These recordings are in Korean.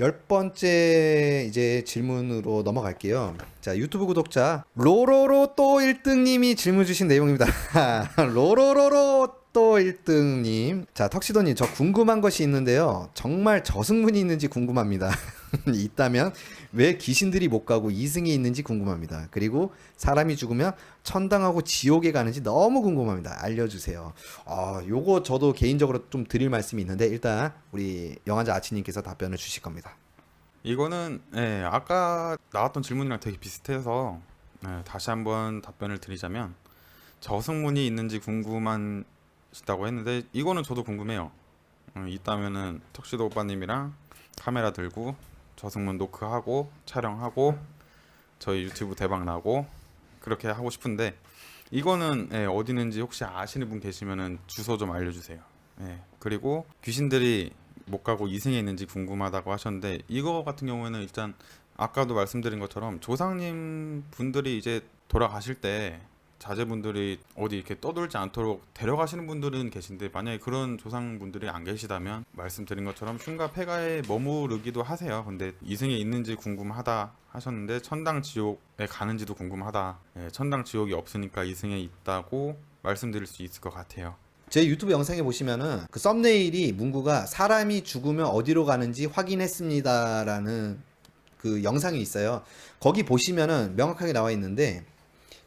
열 번째 이제 질문으로 넘어갈게요. 자, 유튜브 구독자 로로로 또 1등님이 질문 주신 내용입니다. 로로로로 또 1등님. 자, 턱시도님, 저 궁금한 것이 있는데요. 정말 저승문이 있는지 궁금합니다. 있다면 왜 귀신들이 못 가고 이승이 있는지 궁금합니다. 그리고 사람이 죽으면 천당하고 지옥에 가는지 너무 궁금합니다. 알려주세요. 요거 저도 개인적으로 좀 드릴 말씀이 있는데 일단 우리 영화자 아치님께서 답변을 주실 겁니다. 이거는 아까 나왔던 질문이랑 되게 비슷해서 다시 한번 답변을 드리자면 저승문이 있는지 궁금하시다고 했는데 이거는 저도 궁금해요. 있다면은 턱시도 오빠님이랑 카메라 들고 저승문 노크하고 촬영하고 저희 유튜브 대박 나고 그렇게 하고 싶은데 이거는 어디 있는지 혹시 아시는 분 계시면은 주소 좀 알려주세요. 그리고 귀신들이 못 가고 이승에 있는지 궁금하다고 하셨는데 이거 같은 경우에는 일단 아까도 말씀드린 것처럼 조상님 분들이 이제 돌아가실 때 자제분들이 어디 이렇게 떠돌지 않도록 데려가시는 분들은 계신데 만약에 그런 조상분들이 안 계시다면 말씀드린 것처럼 흉가 폐가에 머무르기도 하세요. 근데 이승에 있는지 궁금하다 하셨는데 천당 지옥에 가는지도 궁금하다. 천당 지옥이 없으니까 이승에 있다고 말씀드릴 수 있을 것 같아요. 제 유튜브 영상에 보시면은 그 썸네일이 문구가 사람이 죽으면 어디로 가는지 확인했습니다라는 그 영상이 있어요. 거기 보시면은 명확하게 나와 있는데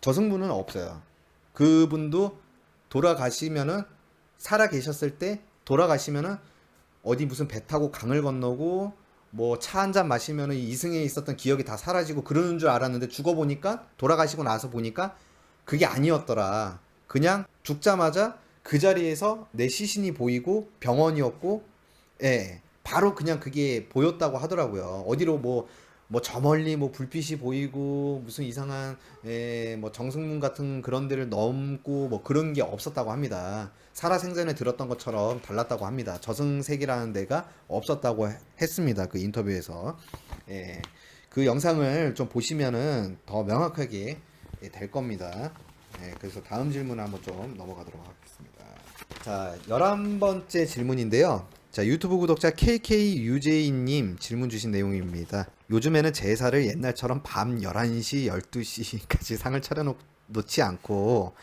저승분은 없어요. 그분도 돌아가시면은 살아 계셨을 때 돌아가시면은 어디 무슨 배 타고 강을 건너고 뭐 차 한 잔 마시면은 이승에 있었던 기억이 다 사라지고 그러는 줄 알았는데 죽어 보니까 돌아가시고 나서 보니까 그게 아니었더라. 그냥 죽자마자 그 자리에서 내 시신이 보이고 병원이었고 예. 바로 그냥 그게 보였다고 하더라고요. 어디로 뭐 저 멀리 뭐 불빛이 보이고 무슨 이상한 뭐 정승문 같은 그런 데를 넘고 뭐 그런 게 없었다고 합니다. 살아생전에 들었던 것처럼 달랐다고 합니다. 저승색이라는 데가 없었다고 했습니다. 그 인터뷰에서. 예. 그 영상을 좀 보시면은 더 명확하게 될 겁니다. 그래서 다음 질문 한번 좀 넘어가도록 하겠습니다. 자, 11번째 질문인데요. 자, 유튜브 구독자 KKUJ님 질문 주신 내용입니다. 요즘에는 제사를 옛날처럼 밤 11시, 12시까지 상을 차려놓지 않고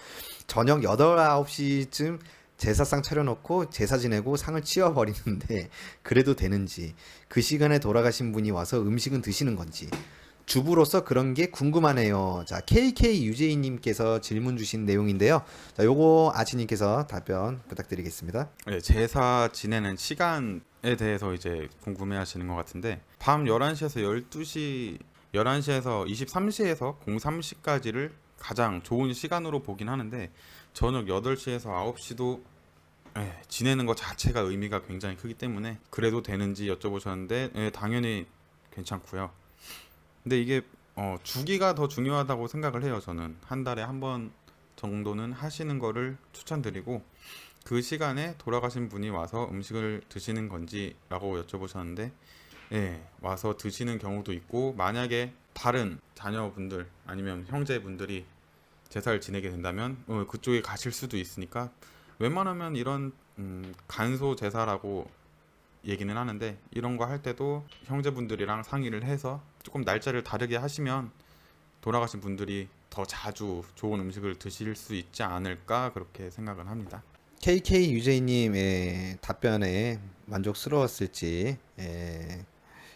저녁 8, 9시쯤 제사상 차려놓고 제사 지내고 상을 치워버리는데 그래도 되는지, 그 시간에 돌아가신 분이 와서 음식은 드시는 건지, 주부로서 그런 게 궁금하네요. 자, KKUJ님께서 질문 주신 내용인데요. 자, 요거 아치님께서 답변 부탁드리겠습니다. 제사 지내는 시간에 대해서 이제 궁금해 하시는 것 같은데 밤 11시에서 12시 11시에서 23시에서 03시까지를 가장 좋은 시간으로 보긴 하는데 저녁 8시에서 9시도 지내는 것 자체가 의미가 굉장히 크기 때문에 그래도 되는지 여쭤보셨는데 당연히 괜찮고요. 근데 이게 주기가 더 중요하다고 생각을 해요. 저는 한 달에 한 번 정도는 하시는 거를 추천드리고 그 시간에 돌아가신 분이 와서 음식을 드시는 건지라고 여쭤보셨는데 와서 드시는 경우도 있고 만약에 다른 자녀분들 아니면 형제분들이 제사를 지내게 된다면 그쪽에 가실 수도 있으니까 웬만하면 이런 간소 제사라고 얘기는 하는데 이런 거 할 때도 형제분들이랑 상의를 해서 조금 날짜를 다르게 하시면 돌아가신 분들이 더 자주 좋은 음식을 드실 수 있지 않을까 그렇게 생각을 합니다. KKUJ님의 답변에 만족스러웠을지,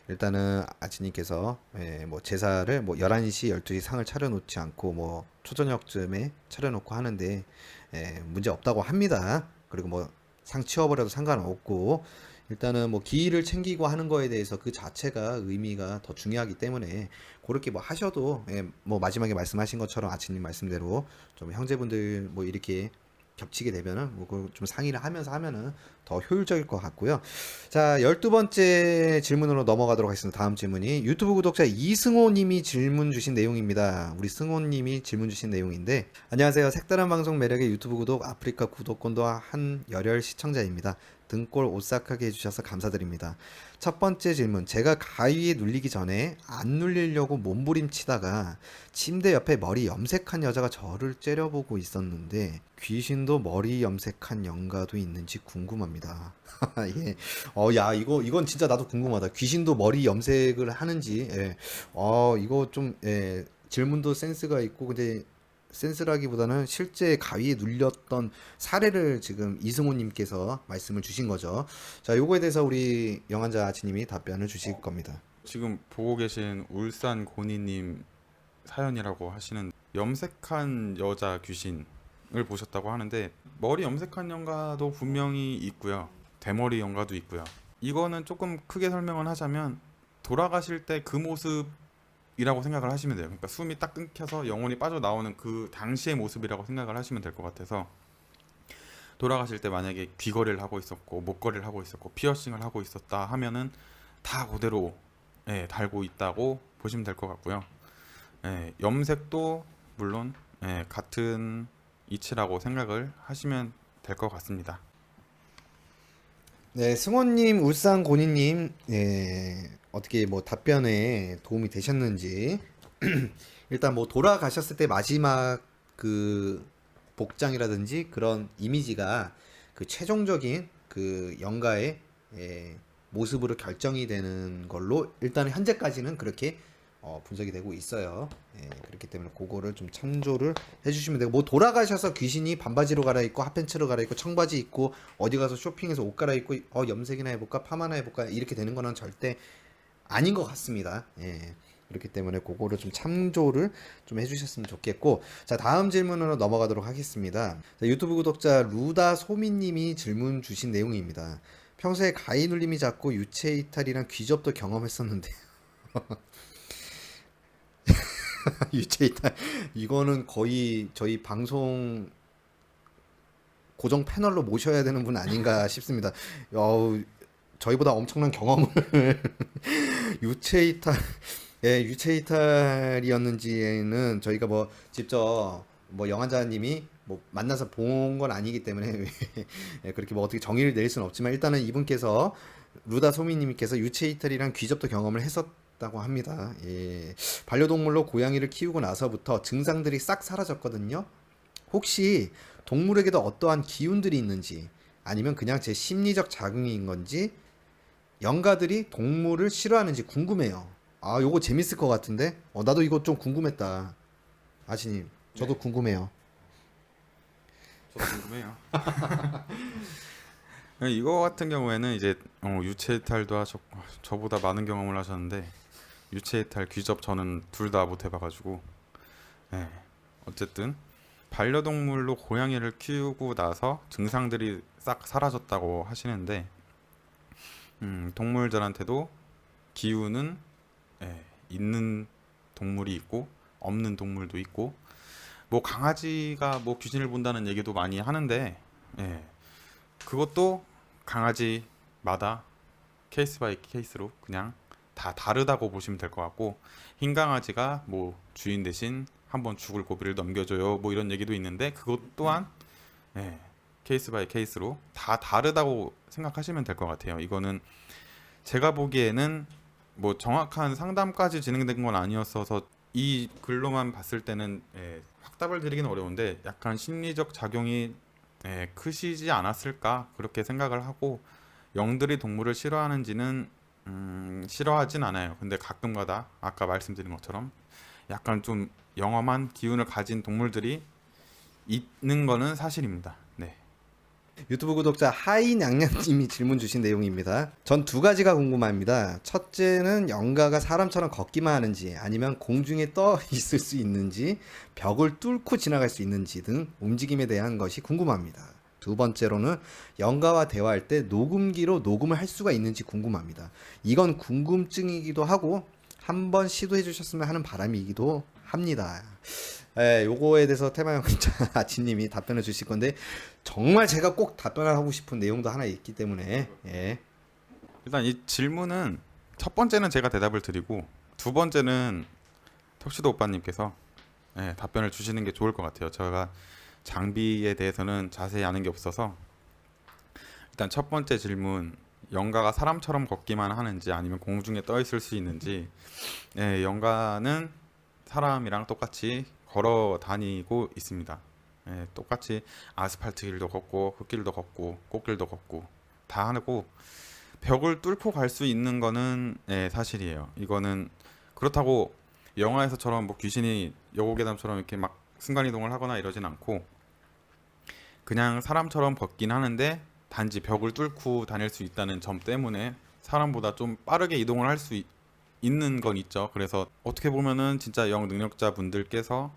일단은 아치님께서 뭐 제사를 뭐 11시, 12시 상을 차려놓지 않고 뭐 초저녁쯤에 차려놓고 하는데 문제 없다고 합니다. 그리고 뭐 상 치워버려도 상관없고 일단은 뭐 기일을 챙기고 하는 거에 대해서 그 자체가 의미가 더 중요하기 때문에 그렇게 뭐 하셔도 뭐 마지막에 말씀하신 것처럼 아치님 말씀대로 좀 형제분들 뭐 이렇게 겹치게 되면은 뭐 그걸 좀 상의를 하면서 하면은 더 효율적일 것 같고요. 자, 12번째 질문으로 넘어가도록 하겠습니다. 다음 질문이 유튜브 구독자 이승호 님이 질문 주신 내용입니다. 우리 승호 님이 질문 주신 내용인데, 안녕하세요. 색다른 방송 매력의 유튜브 구독 아프리카 구독권도 한 열혈 시청자입니다. 등골 오싹하게 해주셔서 감사드립니다. 첫 번째 질문. 제가 가위에 눌리기 전에 안 눌리려고 몸부림치다가 침대 옆에 머리 염색한 여자가 저를 째려보고 있었는데 귀신도 머리 염색한 영가도 있는지 궁금합니다. 예. 야, 이건 진짜 나도 궁금하다. 귀신도 머리 염색을 하는지. 예. 이거 좀, 예. 질문도 센스가 있고, 근데 센스라기보다는 실제 가위에 눌렸던 사례를 지금 이승호님께서 말씀을 주신 거죠. 자, 요거에 대해서 우리 영환자 아치님이 답변을 주실 겁니다. 지금 보고 계신 울산 고니님 사연이라고 하시는 염색한 여자 귀신을 보셨다고 하는데 머리 염색한 영가도 분명히 있고요. 대머리 영가도 있고요. 이거는 조금 크게 설명을 하자면 돌아가실 때 그 모습이라고 생각을 하시면 돼요. 그러니까 숨이 딱 끊겨서 영혼이 빠져나오는 그 당시의 모습이라고 생각을 하시면 될 것 같아서 돌아가실 때 만약에 귀걸이를 하고 있었고 목걸이를 하고 있었고 피어싱을 하고 있었다 하면은 다 그대로 예, 달고 있다고 보시면 될 것 같고요. 예, 염색도 물론 예, 같은 이치라고 생각을 하시면 될 것 같습니다. 네, 승호님, 울산 고니님, 예, 어떻게 뭐 답변에 도움이 되셨는지. 일단 뭐 돌아가셨을 때 마지막 그 복장이라든지 그런 이미지가 그 최종적인 그 영가의 예, 모습으로 결정이 되는 걸로 일단 현재까지는 그렇게 분석이 되고 있어요. 예, 그렇기 때문에 그거를 좀 참조를 해주시면 되고 뭐 돌아가셔서 귀신이 반바지로 갈아입고 핫팬츠로 갈아입고 청바지 입고 어디 가서 쇼핑해서 옷 갈아입고 염색이나 해볼까 파마나 해볼까 이렇게 되는 거는 절대 아닌 것 같습니다. 예. 그렇기 때문에 그거를 좀 참조를 좀 해주셨으면 좋겠고 자 다음 질문으로 넘어가도록 하겠습니다. 자, 유튜브 구독자 루다 소미님이 질문 주신 내용입니다. 평소에 가위 눌림이 잦고 유체 이탈이랑 귀접도 경험했었는데 유체 이탈 이거는 거의 저희 방송 고정 패널로 모셔야 되는 분 아닌가 싶습니다. 저희보다 엄청난 경험을 유체 이탈 예, 유체 이탈이었는지는 저희가 뭐 직접 뭐 영환자님이 뭐 만나서 본 건 아니기 때문에 예, 그렇게 뭐 어떻게 정의를 내릴 수는 없지만 일단은 이분께서 루다 소미님께서 유체 이탈이랑 귀접도 경험을 했었다고 합니다. 예, 반려동물로 고양이를 키우고 나서부터 증상들이 싹 사라졌거든요. 혹시 동물에게도 어떠한 기운들이 있는지 아니면 그냥 제 심리적 작용인 건지 영가들이 동물을 싫어하는지 궁금해요. 요거 재밌을 것 같은데? 나도 이거 좀 궁금했다. 아시님, 저도 궁금해요. 저도 궁금해요. 이거 같은 경우에는 이제 유체 이탈도 하셨고 저보다 많은 경험을 하셨는데 유체 이탈, 귀접 저는 둘 다 못 해봐가지고 예, 어쨌든 반려동물로 고양이를 키우고 나서 증상들이 싹 사라졌다고 하시는데 동물들한테도 기운은 예, 있는 동물이 있고 없는 동물도 있고 뭐 강아지가 뭐 귀신을 본다는 얘기도 많이 하는데 예, 그것도 강아지마다 케이스 바이 케이스로 그냥 다 다르다고 보시면 될 것 같고 흰 강아지가 뭐 주인 대신 한번 죽을 고비를 넘겨줘요 뭐 이런 얘기도 있는데 그것 또한 예, 케이스 바이 케이스로 다 다르다고 생각하시면 될 것 같아요. 이거는 제가 보기에는 뭐 정확한 상담까지 진행된 건 아니었어서 이 글로만 봤을 때는 예, 확답을 드리기는 어려운데 약간 심리적 작용이 예, 크시지 않았을까 그렇게 생각을 하고 영들이 동물을 싫어하는지는 싫어하진 않아요. 근데 가끔가다 아까 말씀드린 것처럼 약간 좀 영험한 기운을 가진 동물들이 있는 거는 사실입니다. 네. 유튜브 구독자 하이냥냥님이 질문 주신 내용입니다. 전 두 가지가 궁금합니다. 첫째는 영가가 사람처럼 걷기만 하는지 아니면 공중에 떠 있을 수 있는지 벽을 뚫고 지나갈 수 있는지 등 움직임에 대한 것이 궁금합니다. 두 번째로는 영가와 대화할 때 녹음기로 녹음을 할 수가 있는지 궁금합니다. 이건 궁금증이기도 하고 한번 시도해 주셨으면 하는 바람이기도 합니다. 예, 요거에 대해서 테마형 아치님이 답변을 주실 건데 정말 제가 꼭 답변을 하고 싶은 내용도 하나 있기 때문에 예. 일단 이 질문은 첫 번째는 제가 대답을 드리고 두 번째는 턱시도 오빠님께서 예, 답변을 주시는 게 좋을 것 같아요. 제가 장비에 대해서는 자세히 아는 게 없어서 일단 첫 번째 질문, 영가가 사람처럼 걷기만 하는지 아니면 공중에 떠 있을 수 있는지. 예, 영가는 사람이랑 똑같이 걸어 다니고 있습니다. 예, 똑같이 아스팔트 길도 걷고 흙길도 걷고 꽃길도 걷고 다 하고, 벽을 뚫고 갈 수 있는 거는 예, 사실이에요. 이거는 그렇다고 영화에서처럼 뭐 귀신이 여고괴담처럼 이렇게 막 순간이동을 하거나 이러진 않고, 그냥 사람처럼 걷긴 하는데 단지 벽을 뚫고 다닐 수 있다는 점 때문에 사람보다 좀 빠르게 이동을 할 수 있는 건 있죠. 그래서 어떻게 보면은 진짜 영 능력자 분들께서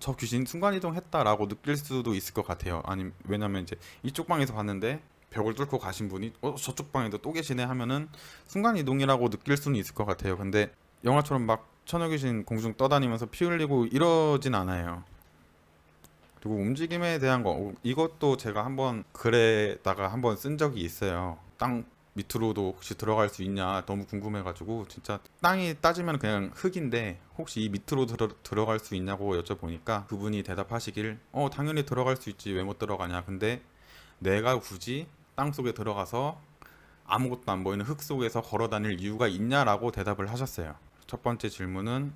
저 귀신 순간이동 했다라고 느낄 수도 있을 것 같아요. 아니, 왜냐면 이제 이쪽 방에서 봤는데 벽을 뚫고 가신 분이 저쪽 방에도 또 계시네 하면은 순간이동이라고 느낄 수는 있을 것 같아요. 근데 영화처럼 막 처녀귀신 공중 떠다니면서 피 흘리고 이러진 않아요. 그리고 움직임에 대한 거, 이것도 제가 한번 글에다가 한번 쓴 적이 있어요. 땅 밑으로도 혹시 들어갈 수 있냐 너무 궁금해가지고, 진짜 땅이 따지면 그냥 흙인데 혹시 이 밑으로 들어갈 수 있냐고 여쭤보니까 그분이 대답하시길, 당연히 들어갈 수 있지, 왜 못 들어가냐, 근데 내가 굳이 땅 속에 들어가서 아무것도 안 보이는 흙 속에서 걸어 다닐 이유가 있냐라고 대답을 하셨어요. 첫 번째 질문은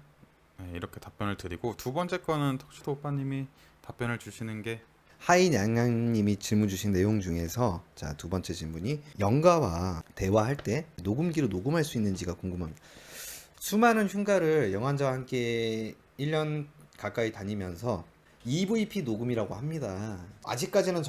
이렇게 답변을 드리고, 두 번째 거는 턱시도 오빠님이 답변을 주시는 게. 하이냥냥님이 질문 주신 내용 중에서 자, 두 번째 질문이 영가와 대화할 때 녹음기로 녹음할 수 있는지가 궁금합니다. 수많은 흉가를 영환자와 함께 1년 가까이 다니면서 EVP 녹음이라고 합니다. 아직까지는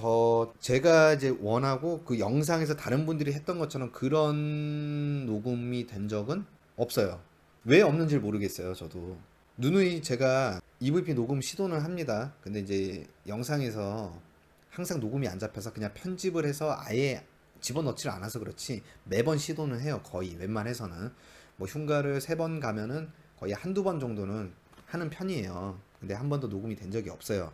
제가 이제 원하고 그 영상에서 다른 분들이 했던 것처럼 그런 녹음이 된 적은 없어요. 왜 없는지 모르겠어요, 저도. 누누이 제가 EVP 녹음 시도는 합니다. 근데 이제 영상에서 항상 녹음이 안 잡혀서 그냥 편집을 해서 아예 집어넣지를 않아서 그렇지 매번 시도는 해요. 거의 웬만해서는. 뭐 흉가를 3번 가면은 거의 한두 번 정도는 하는 편이에요. 근데 한 번도 녹음이 된 적이 없어요.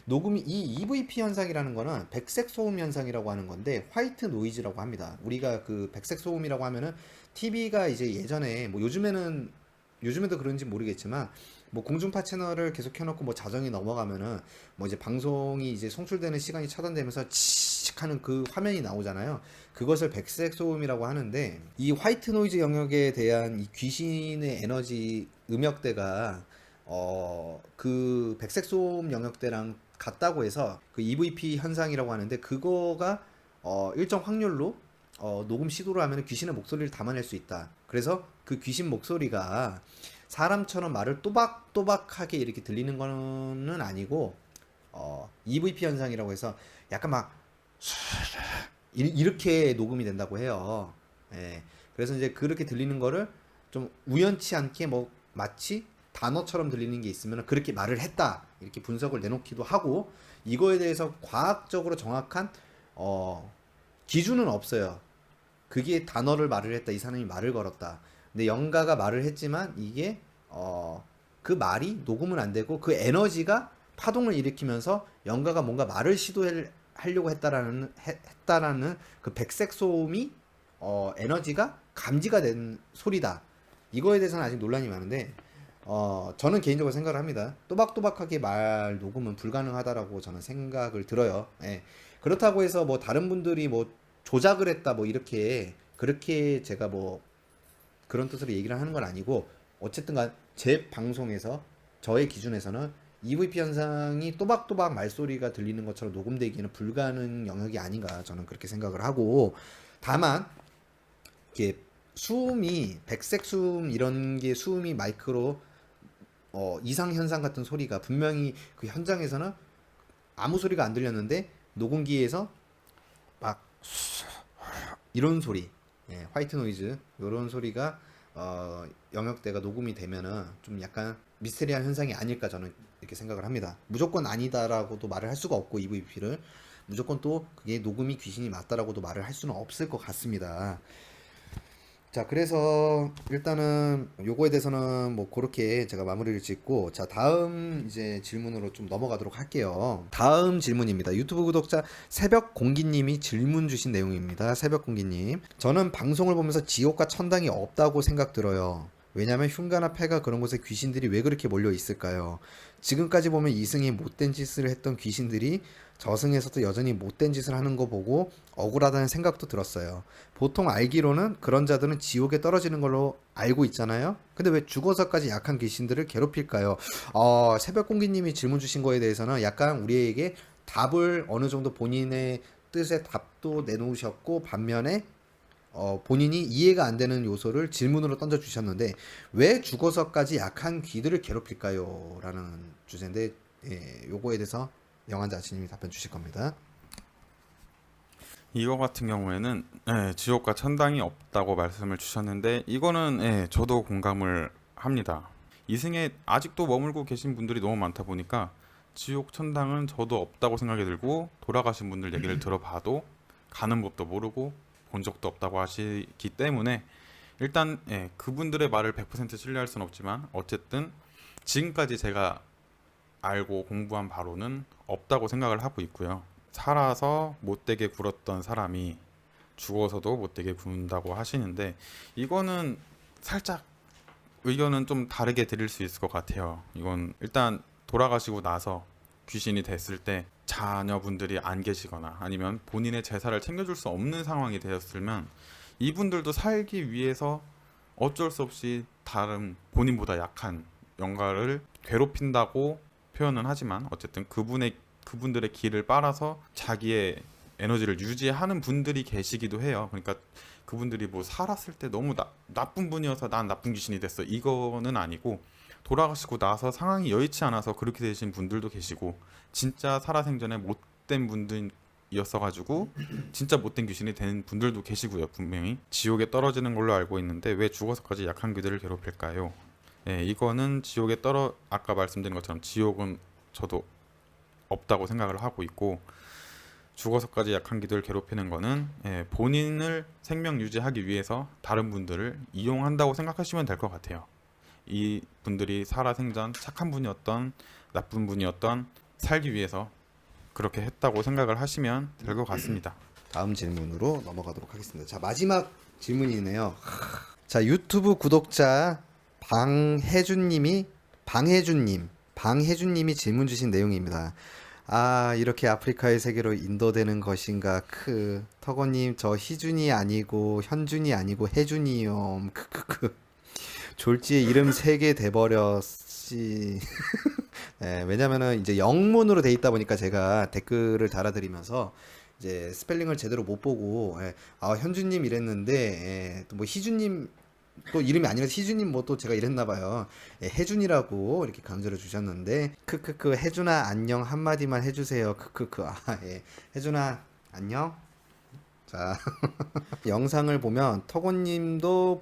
이 EVP 현상이라는 거는 백색 소음 현상이라고 하는 건데 화이트 노이즈라고 합니다. 우리가 그 백색 소음이라고 하면은 TV가 이제 예전에 뭐 요즘에도 그런지 모르겠지만 뭐 공중파 채널을 계속 켜놓고 뭐 자정이 넘어가면은 뭐 이제 방송이 이제 송출되는 시간이 차단되면서 치익 하는 그 화면이 나오잖아요. 그것을 백색 소음이라고 하는데, 이 화이트 노이즈 영역에 대한 이 귀신의 에너지 음역대가 그 백색 소음 영역대랑 같다고 해서 그 EVP 현상이라고 하는데, 그거가 일정 확률로 녹음 시도를 하면 귀신의 목소리를 담아낼 수 있다. 그래서 그 귀신 목소리가 사람처럼 말을 또박또박하게 이렇게 들리는 거는 아니고 EVP 현상이라고 해서 약간 막 이렇게 녹음이 된다고 해요. 예. 그래서 이제 그렇게 들리는 거를 좀 우연치 않게 뭐 마치 단어처럼 들리는 게 있으면 그렇게 말을 했다 이렇게 분석을 내놓기도 하고, 이거에 대해서 과학적으로 정확한 기준은 없어요. 그게 단어를 말을 했다, 이 사람이 말을 걸었다. 근데 영가가 말을 했지만 이게 그 말이 녹음은 안 되고 그 에너지가 파동을 일으키면서 영가가 뭔가 말을 시도하려고 했다라는 그 백색 소음이 에너지가 감지가 된 소리다. 이거에 대해서는 아직 논란이 많은데 저는 개인적으로 생각을 합니다. 또박또박하게 말 녹음은 불가능하다라고 저는 생각을 들어요. 예. 그렇다고 해서 뭐 다른 분들이 뭐 조작을 했다 뭐 이렇게 그렇게 제가 뭐 그런 뜻으로 얘기를 하는 건 아니고, 어쨌든간 제 방송에서 저의 기준에서는 EVP 현상이 또박또박 말소리가 들리는 것처럼 녹음되기는 불가능 영역이 아닌가 저는 그렇게 생각을 하고, 다만 이게 수음이 백색 수음 이런 게 수음이 마이크로 이상 현상 같은 소리가 분명히 그 현장에서는 아무 소리가 안 들렸는데 녹음기에서 막 이런 소리, 예, 화이트 노이즈 이런 소리가 영역대가 녹음이 되면은 좀 약간 미스테리한 현상이 아닐까 저는 이렇게 생각을 합니다. 무조건 아니다라고도 말을 할 수가 없고 EVP를 무조건 또 그게 녹음이 귀신이 맞다라고도 말을 할 수는 없을 것 같습니다. 자, 그래서 일단은 요거에 대해서는 뭐 그렇게 제가 마무리를 짓고, 자, 다음 이제 질문으로 좀 넘어가도록 할게요. 다음 질문입니다. 유튜브 구독자 새벽공기님이 질문 주신 내용입니다. 새벽공기님, 저는 방송을 보면서 지옥과 천당이 없다고 생각 들어요. 왜냐면 흉가나 폐가 그런 곳에 귀신들이 왜 그렇게 몰려 있을까요? 지금까지 보면 이승이 못된 짓을 했던 귀신들이 저승에서도 여전히 못된 짓을 하는 거 보고 억울하다는 생각도 들었어요. 보통 알기로는 그런 자들은 지옥에 떨어지는 걸로 알고 있잖아요. 근데 왜 죽어서까지 약한 귀신들을 괴롭힐까요? 새벽공기님이 질문 주신 거에 대해서는 약간 우리에게 답을 어느 정도 본인의 뜻의 답도 내놓으셨고, 반면에 본인이 이해가 안 되는 요소를 질문으로 던져 주셨는데, 왜 죽어서까지 약한 귀들을 괴롭힐까요? 라는 주제인데, 요거에 대해서 영환자 아치님이 답변 주실 겁니다. 이거 같은 경우에는 지옥과 천당이 없다고 말씀을 주셨는데 이거는 저도 공감을 합니다. 이승에 아직도 머물고 계신 분들이 너무 많다 보니까 지옥 천당은 저도 없다고 생각이 들고, 돌아가신 분들 얘기를 들어봐도 가는 법도 모르고 본 적도 없다고 하시기 때문에 일단 그분들의 말을 100% 신뢰할 수는 없지만 어쨌든 지금까지 제가 알고 공부한 바로는 없다고 생각을 하고 있고요. 살아서 못되게 굴었던 사람이 죽어서도 못되게 구는다고 하시는데 이거는 살짝 의견은 좀 다르게 드릴 수 있을 것 같아요. 이건 일단 돌아가시고 나서 귀신이 됐을 때 자녀분들이 안 계시거나 아니면 본인의 재산을 챙겨줄 수 없는 상황이 되었으면 이분들도 살기 위해서 어쩔 수 없이 다른 본인보다 약한 영가를 괴롭힌다고 표현은 하지만 어쨌든 그분들의 길을 빨아서 자기의 에너지를 유지하는 분들이 계시기도 해요. 그러니까 그분들이 뭐 살았을 때 너무 나쁜 분이어서 난 나쁜 귀신이 됐어 이거는 아니고, 돌아가시고 나서 상황이 여의치 않아서 그렇게 되신 분들도 계시고, 진짜 살아생전에 못된 분들이었어가지고 진짜 못된 귀신이 된 분들도 계시고요. 분명히 지옥에 떨어지는 걸로 알고 있는데 왜 죽어서까지 약한 귀들을 괴롭힐까요? 이거는 아까 말씀드린 것처럼 지옥은 저도 없다고 생각을 하고 있고, 죽어서까지 약한 기들을 괴롭히는 거는 본인을 생명 유지하기 위해서 다른 분들을 이용한다고 생각하시면 될 것 같아요. 이 분들이 살아생전 착한 분이었던 나쁜 분이었던 살기 위해서 그렇게 했다고 생각을 하시면 될 것 같습니다. 다음 질문으로 넘어가도록 하겠습니다. 자, 마지막 질문이네요. 자, 유튜브 구독자 방혜준님이 질문 주신 내용입니다. 이렇게 아프리카의 세계로 인도되는 것인가? 터거님, 저 희준이 아니고 현준이 아니고 혜준이요. 졸지에 이름 3개 돼버렸지. 왜냐면은 이제 영문으로 돼 있다 보니까 제가 댓글을 달아드리면서 이제 스펠링을 제대로 못 보고, 현주님 이랬는데, 또 뭐 희준님 또 이름이 아니라서 희준님 뭐 또 제가 이랬나 봐요. 혜준이라고 이렇게 강조를 주셨는데, 혜준아 안녕 한마디만 해주세요. 혜준아 안녕. 자, 영상을 보면 터곤님도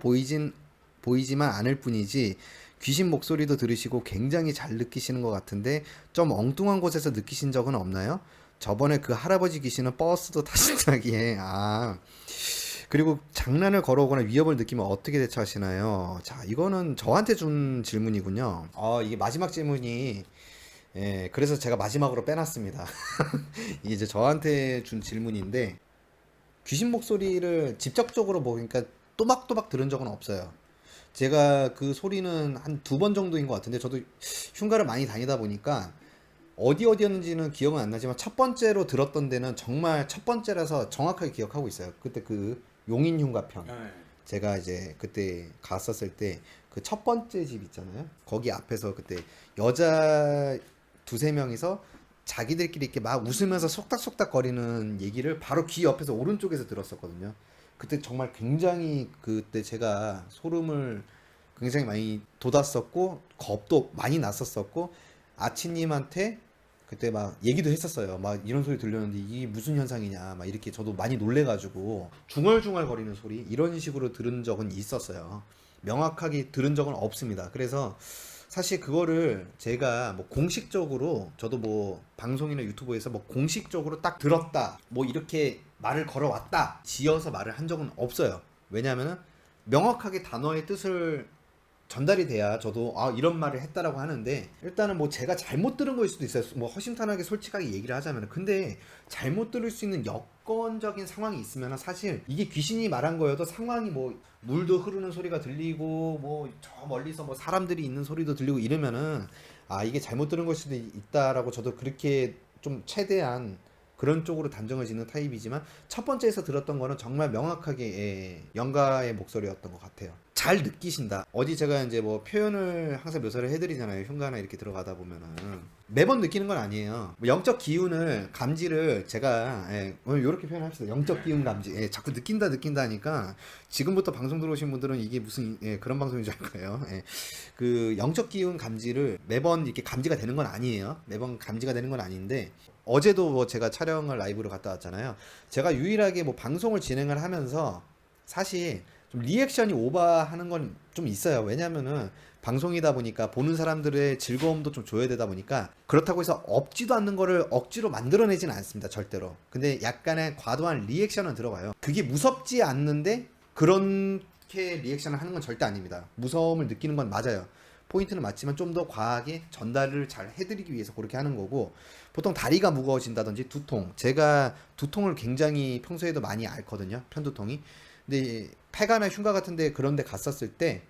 보이지만 않을 뿐이지 귀신 목소리도 들으시고 굉장히 잘 느끼시는 것 같은데, 좀 엉뚱한 곳에서 느끼신 적은 없나요? 저번에 그 할아버지 귀신은 버스도 타신다기에. 그리고 장난을 걸어오거나 위협을 느끼면 어떻게 대처하시나요? 자, 이거는 저한테 준 질문이군요. 이게 마지막 질문이, 그래서 제가 마지막으로 빼놨습니다. 이게 이제 저한테 준 질문인데, 귀신 목소리를 직접적으로 그러니까 또박또박 들은 적은 없어요. 제가 그 소리는 한 2번 정도인 것 같은데, 저도 흉가를 많이 다니다 보니까 어디였는지는 기억은 안 나지만 첫 번째로 들었던 데는 정말 첫 번째라서 정확하게 기억하고 있어요. 그때 그 용인 흉가편, 제가 이제 그때 갔었을 때 그 첫 번째 집 있잖아요. 거기 앞에서 그때 여자 2-3명이서 자기들끼리 이렇게 막 웃으면서 속닥속닥 거리는 얘기를 바로 귀 옆에서 오른쪽에서 들었었거든요. 그때 정말 굉장히, 그때 제가 소름을 굉장히 많이 돋았었고 겁도 많이 났었었고, 아치님한테 그때 막 얘기도 했었어요. 막 이런 소리 들렸는데 이게 무슨 현상이냐, 막 이렇게 저도 많이 놀래가지고 중얼중얼 거리는 소리 이런 식으로 들은 적은 있었어요. 명확하게 들은 적은 없습니다. 그래서 사실 그거를 제가 뭐 공식적으로, 저도 뭐 방송이나 유튜브에서 뭐 공식적으로 딱 들었다, 뭐 이렇게 말을 걸어왔다 지어서 말을 한 적은 없어요. 왜냐하면 명확하게 단어의 뜻을 전달이 돼야 저도 이런 말을 했다라고 하는데, 일단은 뭐 제가 잘못 들은 거일 수도 있어요. 뭐 허심탄회하게 솔직하게 얘기를 하자면. 근데 잘못 들을 수 있는 여건적인 상황이 있으면 사실 이게 귀신이 말한 거여도 상황이 뭐 물도 흐르는 소리가 들리고 뭐 저 멀리서 뭐 사람들이 있는 소리도 들리고 이러면은 이게 잘못 들은 걸 수도 있다라고 저도 그렇게 좀 최대한 그런 쪽으로 단정을 짓는 타입이지만, 첫 번째에서 들었던 거는 정말 명확하게 영가의 목소리였던 것 같아요. 잘 느끼신다. 어디 제가 이제 뭐 표현을 항상 묘사를 해드리잖아요. 흉가나 이렇게 들어가다 보면은 매번 느끼는 건 아니에요. 뭐 영적 기운을 감지를 제가 오늘 이렇게 표현합시다. 영적 기운 감지. 자꾸 느낀다 하니까 지금부터 방송 들어오신 분들은 이게 무슨 그런 방송인 줄 알 거예요. 그 영적 기운 감지를 매번 이렇게 감지가 되는 건 아니에요. 매번 감지가 되는 건 아닌데, 어제도 뭐 제가 촬영을 라이브로 갔다 왔잖아요. 제가 유일하게 뭐 방송을 진행을 하면서 사실 좀 리액션이 오버하는 건 좀 있어요. 왜냐면은 방송이다 보니까 보는 사람들의 즐거움도 좀 줘야 되다 보니까, 그렇다고 해서 없지도 않는 거를 억지로 만들어내진 않습니다. 절대로. 근데 약간의 과도한 리액션은 들어가요. 그게 무섭지 않는데 그렇게 리액션을 하는 건 절대 아닙니다. 무서움을 느끼는 건 맞아요. 포인트는 맞지만 좀 더 과하게 전달을 잘 해드리기 위해서 그렇게 하는 거고, 보통 다리가 무거워진다든지 두통, 제가 두통을 굉장히 평소에도 많이 앓거든요. 편두통이. 근데 폐가나 흉가 같은데 그런 데 갔었을 때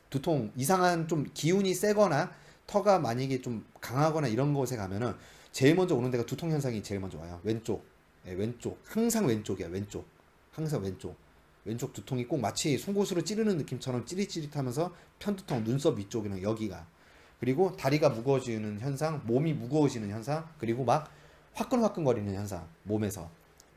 두통, 이상한 좀 기운이 세거나 터가 만약에 좀 강하거나 이런 곳에 가면은 제일 먼저 오는 데가 두통 현상이 제일 먼저 와요. 왼쪽. 왼쪽. 항상 왼쪽이야. 왼쪽. 항상 왼쪽. 왼쪽 두통이 꼭 마치 송곳으로 찌르는 느낌처럼 찌릿찌릿하면서 편두통, 눈썹 위쪽이랑 여기가. 그리고 다리가 무거워지는 현상, 몸이 무거워지는 현상, 그리고 막 화끈화끈거리는 현상, 몸에서.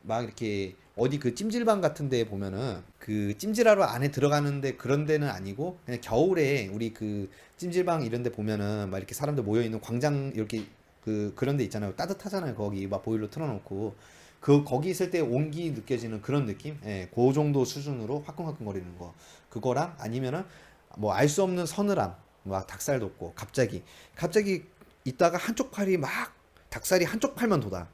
막 이렇게 어디 그 찜질방 같은 데 보면은 그 찜질하러 안에 들어가는데 그런 데는 아니고, 그냥 겨울에 우리 그 찜질방 이런 데 보면은 막 이렇게 사람들 모여 있는 광장 이렇게 그런 데 있잖아요. 따뜻하잖아요. 거기 막 보일러 틀어놓고 거기 있을 때 온기 느껴지는 그런 느낌? 그 정도 수준으로 화끈화끈거리는 거. 그거랑 아니면은 뭐 알 수 없는 서늘함, 막 닭살 돋고 갑자기 있다가 한쪽 팔이 막 닭살이 한쪽 팔만 돋아.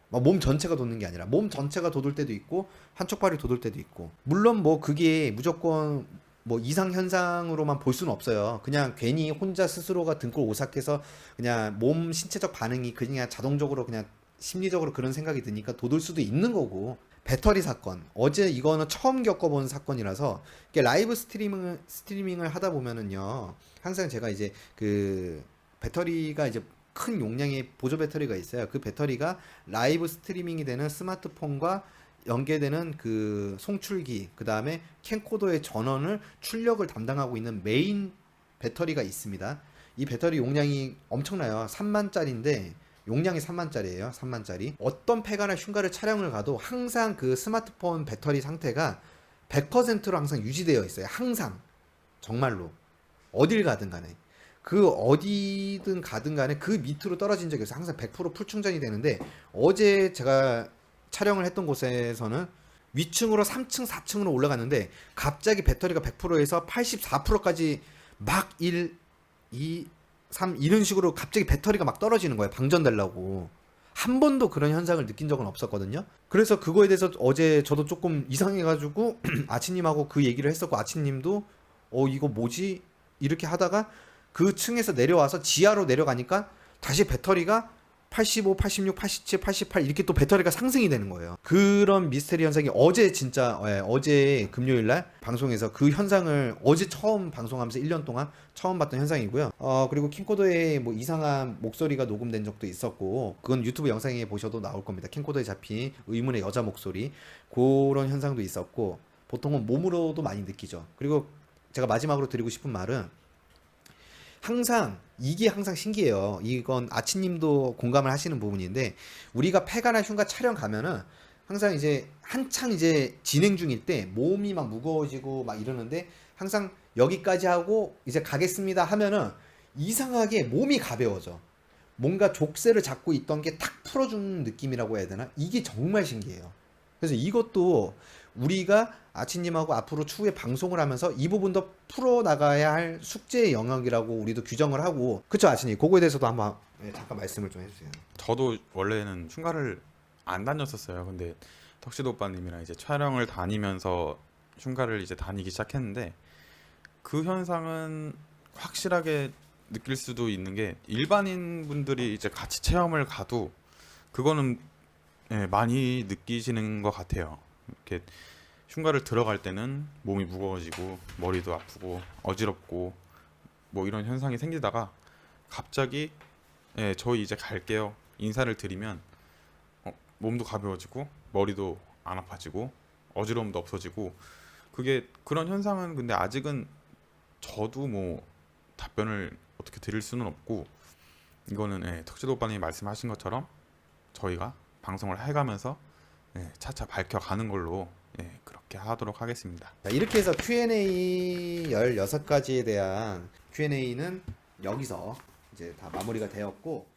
막 몸 전체가 돋는 게 아니라 몸 전체가 돋을 때도 있고 한쪽 팔이 돋을 때도 있고. 물론 뭐 그게 무조건 뭐 이상 현상으로만 볼 수는 없어요. 그냥 괜히 혼자 스스로가 등골 오싹해서 그냥 몸 신체적 반응이 그냥 자동적으로 그냥 심리적으로 그런 생각이 드니까 돋을 수도 있는 거고. 배터리 사건, 어제 이거는 처음 겪어본 사건이라서, 이게 라이브 스트리밍을 하다 보면은요, 항상 제가 이제 그 배터리가 이제 큰 용량의 보조 배터리가 있어요. 그 배터리가 라이브 스트리밍이 되는 스마트폰과 연계되는 그 송출기, 그 다음에 캠코더의 전원을 출력을 담당하고 있는 메인 배터리가 있습니다. 이 배터리 용량이 엄청나요. 3만짜리인데 용량이 3만짜리예요. 3만짜리. 어떤 폐가나 흉가를 촬영을 가도 항상 그 스마트폰 배터리 상태가 100%로 항상 유지되어 있어요. 항상. 정말로. 어딜 가든 간에. 그 어디든 가든 간에 그 밑으로 떨어진 적이 없어요. 항상 100% 풀충전이 되는데, 어제 제가 촬영을 했던 곳에서는 위층으로 3층, 4층으로 올라갔는데 갑자기 배터리가 100%에서 84%까지 막 1, 2, 3 이런 식으로 갑자기 배터리가 막 떨어지는 거예요. 방전되려고. 한 번도 그런 현상을 느낀 적은 없었거든요. 그래서 그거에 대해서 어제 저도 조금 이상해가지고 아치님하고 그 얘기를 했었고, 아치님도 이거 뭐지? 이렇게 하다가 그 층에서 내려와서 지하로 내려가니까 다시 배터리가 85, 86, 87, 88 이렇게 또 배터리가 상승이 되는 거예요. 그런 미스테리 현상이 어제 진짜 어제 금요일 날 방송에서 그 현상을 어제 처음 방송하면서 1년 동안 처음 봤던 현상이고요. 그리고 킹코더의 뭐 이상한 목소리가 녹음된 적도 있었고, 그건 유튜브 영상에 보셔도 나올 겁니다. 킹코더에 잡힌 의문의 여자 목소리, 그런 현상도 있었고, 보통은 몸으로도 많이 느끼죠. 그리고 제가 마지막으로 드리고 싶은 말은, 이게 항상 신기해요. 이건 아치님도 공감을 하시는 부분인데, 우리가 폐가나 흉가 촬영 가면은 항상 이제 한창 이제 진행 중일 때 몸이 막 무거워지고 막 이러는데, 항상 여기까지 하고 이제 가겠습니다 하면은 이상하게 몸이 가벼워져. 뭔가 족쇄를 잡고 있던 게 탁 풀어주는 느낌이라고 해야 되나? 이게 정말 신기해요. 그래서 이것도 우리가 아치님하고 앞으로 추후에 방송을 하면서 이 부분도 풀어나가야 할 숙제의 영역이라고 우리도 규정을 하고. 그쵸 아치님? 그거에 대해서도 한번 잠깐 말씀을 좀 해주세요. 저도 원래는 흉가를 안 다녔었어요. 근데 덕시도 오빠님이랑 이제 촬영을 다니면서 흉가를 이제 다니기 시작했는데, 그 현상은 확실하게 느낄 수도 있는 게 일반인 분들이 이제 같이 체험을 가도 그거는 예, 많이 느끼시는 것 같아요. 이렇게 흉가를 들어갈 때는 몸이 무거워지고 머리도 아프고 어지럽고 뭐 이런 현상이 생기다가 갑자기 예, 저희 이제 갈게요 인사를 드리면 몸도 가벼워지고 머리도 안 아파지고 어지러움도 없어지고 그게 그런 현상은 근데 아직은 저도 뭐 답변을 어떻게 드릴 수는 없고 이거는 예, 턱시도 오빠님이 말씀하신 것처럼 저희가 방송을 해가면서 예, 차차 밝혀가는 걸로 예, 그렇게 하도록 하겠습니다. 자, 이렇게 해서 Q&A 16가지에 대한 Q&A는 여기서 이제 다 마무리가 되었고